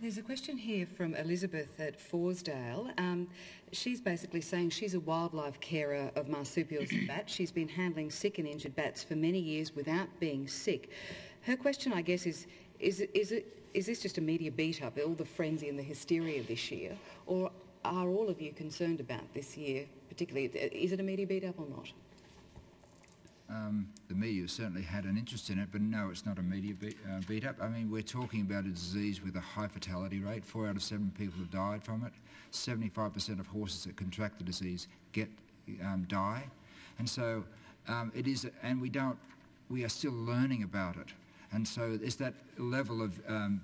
There's a question here from Elizabeth at Forsdale. She's basically saying she's a wildlife carer of marsupials and bats. She's been handling sick and injured bats for many years without being sick. Her question, I guess, is this just a media beat-up, all the frenzy and the hysteria this year, or are all of you concerned about this year particularly? Is it a media beat-up or not? The media certainly had an interest in it, but no, it's not a media beat-up. I mean, we're talking about a disease with a high fatality rate. 4 out of 7 people have died from it. 75% of horses that contract the disease die. And so it is, and we are still learning about it. And so it's that level of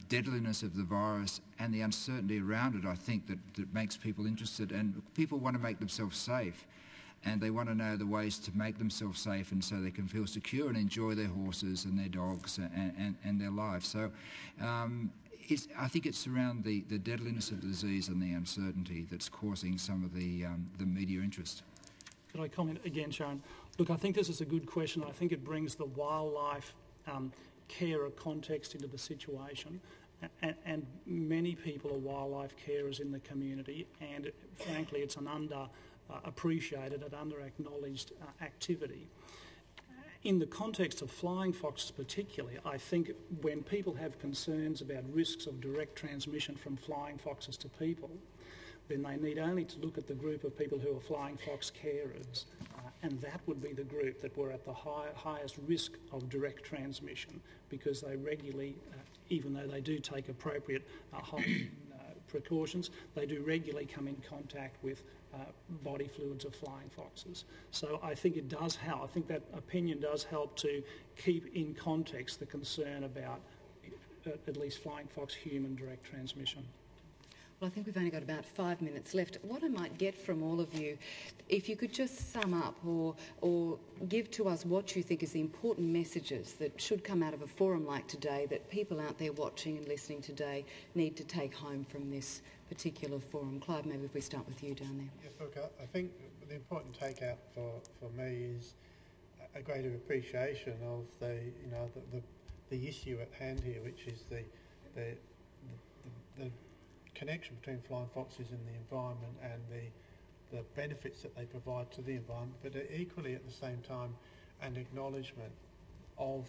deadliness of the virus and the uncertainty around it, I think, that makes people interested. And people want to make themselves safe. And they want to know the ways to make themselves safe, and so they can feel secure and enjoy their horses and their dogs and their lives. So I think it's around the deadliness of the disease and the uncertainty that's causing some of the media interest. Could I comment again, Sharon? Look, I think this is a good question. I think it brings the wildlife carer context into the situation. And many people are wildlife carers in the community, and frankly it's an underappreciated and under-acknowledged activity. In the context of flying foxes particularly, I think when people have concerns about risks of direct transmission from flying foxes to people, then they need only to look at the group of people who are flying fox carers, and that would be the group that were at the highest risk of direct transmission, because they regularly, even though they do take appropriate precautions, they do regularly come in contact with body fluids of flying foxes. So I think it does help. I think that opinion does help to keep in context the concern about at least flying fox human direct transmission. Well, I think we've only got about 5 minutes left. What I might get from all of you, if you could just sum up or give to us what you think is the important messages that should come out of a forum like today, that people out there watching and listening today need to take home from this particular forum. Clive, maybe if we start with you down there. Yes, look, I think the important takeout for me is a greater appreciation of the issue at hand here, which is the connection between flying foxes and the environment and the benefits that they provide to the environment, but equally at the same time an acknowledgement of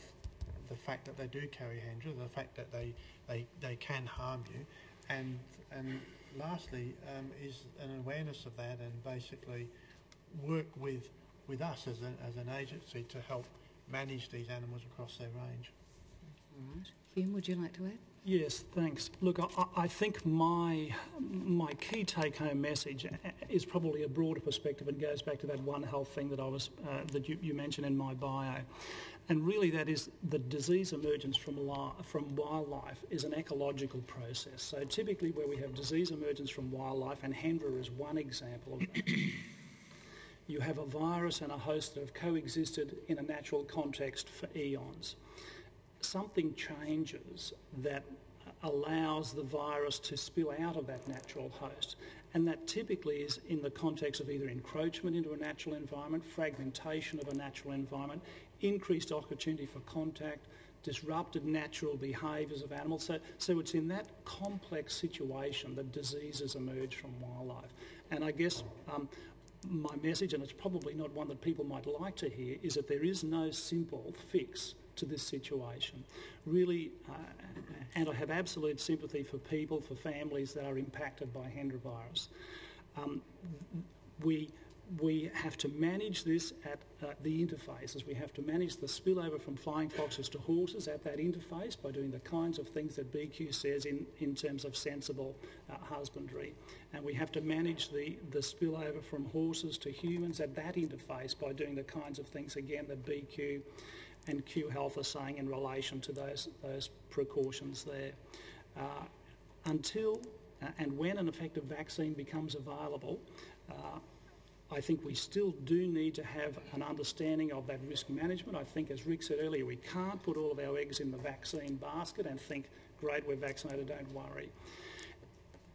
the fact that they do carry Hendra, the fact that they can harm you, and lastly is an awareness of that, and basically work with us as an agency to help manage these animals across their range. All right. Hume, would you like to add? Yes, thanks. Look, I think my key take-home message is probably a broader perspective and goes back to that One Health thing that that you mentioned in my bio, and really that is the disease emergence from wildlife is an ecological process. So typically, where we have disease emergence from wildlife, and Hendra is one example of that, you have a virus and a host that have coexisted in a natural context for eons. Something changes that allows the virus to spill out of that natural host, and that typically is in the context of either encroachment into a natural environment, fragmentation of a natural environment, increased opportunity for contact, disrupted natural behaviours of animals. So it's in that complex situation that diseases emerge from wildlife. And I guess my message, and it's probably not one that people might like to hear, is that there is no simple fix to this situation. Really, and I have absolute sympathy for people, for families that are impacted by Hendra virus. We have to manage this at the interfaces. We have to manage the spillover from flying foxes to horses at that interface by doing the kinds of things that BQ says in terms of sensible husbandry. And we have to manage the spillover from horses to humans at that interface by doing the kinds of things, again, that BQ and Q Health are saying in relation to those precautions there. Until and when an effective vaccine becomes available, I think we still do need to have an understanding of that risk management. I think, as Rick said earlier, we can't put all of our eggs in the vaccine basket and think, great, we're vaccinated, don't worry.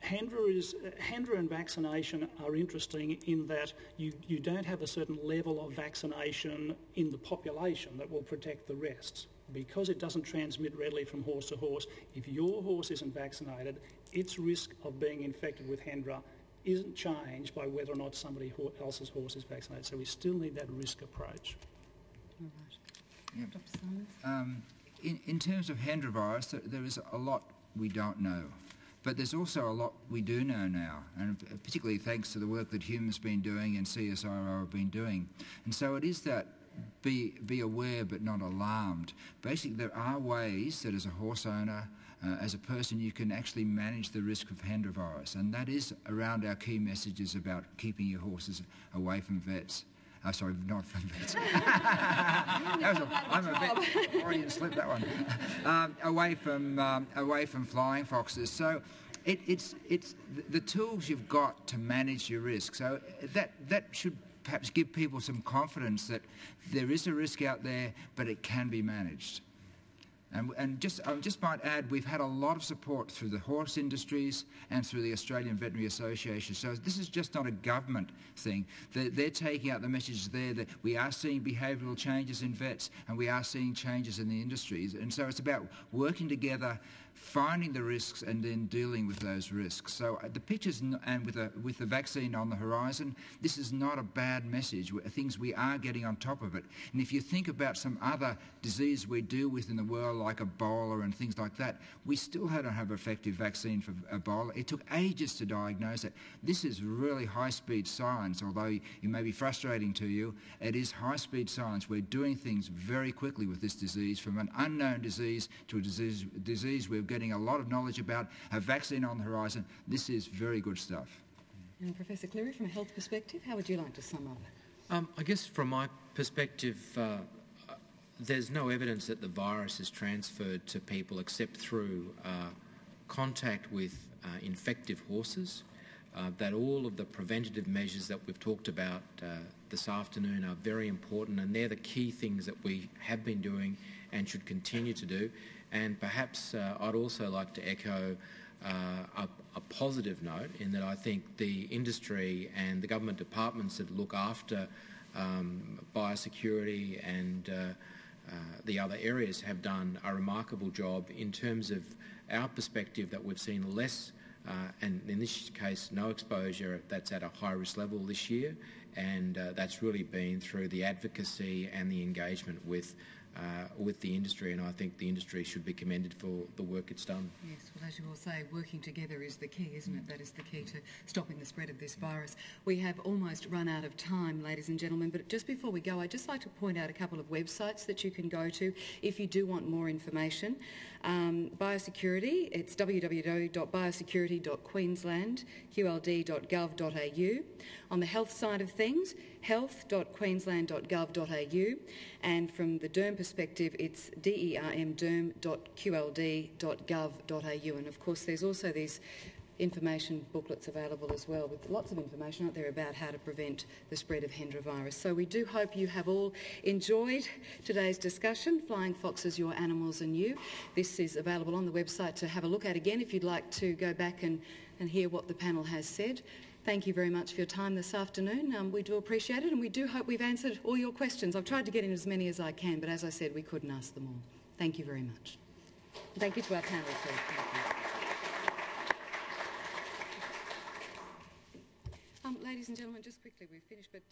Hendra and vaccination are interesting in that you don't have a certain level of vaccination in the population that will protect the rest. because it doesn't transmit readily from horse to horse, if your horse isn't vaccinated, its risk of being infected with Hendra isn't changed by whether or not somebody else's horse is vaccinated. So we still need that risk approach. All right. Yep. Dr. Simons? In terms of Hendra virus, there is a lot we don't know. But there's also a lot we do know now, and particularly thanks to the work that Hume's been doing and CSIRO have been doing. And so it is that be aware but not alarmed. Basically, there are ways that as a horse owner, as a person, you can actually manage the risk of Hendra virus, and that is around our key messages about keeping your horses away from vets. Sorry, not from vets. I'm a vet. Already slipped that one. Away from flying foxes. So it's the tools you've got to manage your risk. So that should perhaps give people some confidence that there is a risk out there, but it can be managed. And just might add, we've had a lot of support through the horse industries and through the Australian Veterinary Association. So this is just not a government thing. They're taking out the message there that we are seeing behavioural changes in vets and we are seeing changes in the industries. And so it's about working together, finding the risks and then dealing with those risks. So the pictures, and with the vaccine on the horizon, this is not a bad message. Things we are getting on top of it. And if you think about some other disease we deal with in the world, like Ebola and things like that, we still don't have effective vaccine for Ebola. It took ages to diagnose it. This is really high-speed science, although it may be frustrating to you. It is high-speed science. We're doing things very quickly with this disease, from an unknown disease to a disease we're getting a lot of knowledge about, a vaccine on the horizon. This is very good stuff. And Professor Cleary, from a health perspective, how would you like to sum up? I guess from my perspective, there's no evidence that the virus is transferred to people except through contact with infective horses, that all of the preventative measures that we've talked about this afternoon are very important, and they're the key things that we have been doing and should continue to do. And perhaps I'd also like to echo a positive note in that I think the industry and the government departments that look after biosecurity and the other areas have done a remarkable job in terms of our perspective, that we've seen less and in this case no exposure that's at a high risk level this year, and that's really been through the advocacy and the engagement with the industry, and I think the industry should be commended for the work it's done. Yes, well, as you all say, working together is the key, isn't it? That is the key to stopping the spread of this virus. We have almost run out of time, ladies and gentlemen, but just before we go, I'd just like to point out a couple of websites that you can go to if you do want more information. Biosecurity, it's www.biosecurity.queensland.qld.gov.au. On the health side of things, health.queensland.gov.au, and from the derm perspective, it's derm.qld.gov.au. And of course, there's also these information booklets available as well, with lots of information out there about how to prevent the spread of Hendra virus. So we do hope you have all enjoyed today's discussion, Flying Foxes, Your Animals and You. This is available on the website to have a look at again if you'd like to go back and hear what the panel has said. Thank you very much for your time this afternoon. We do appreciate it, and we do hope we've answered all your questions. I've tried to get in as many as I can, but as I said, we couldn't ask them all. Thank you very much. Thank you to our panel too. Ladies and gentlemen, just quickly, we've finished, but...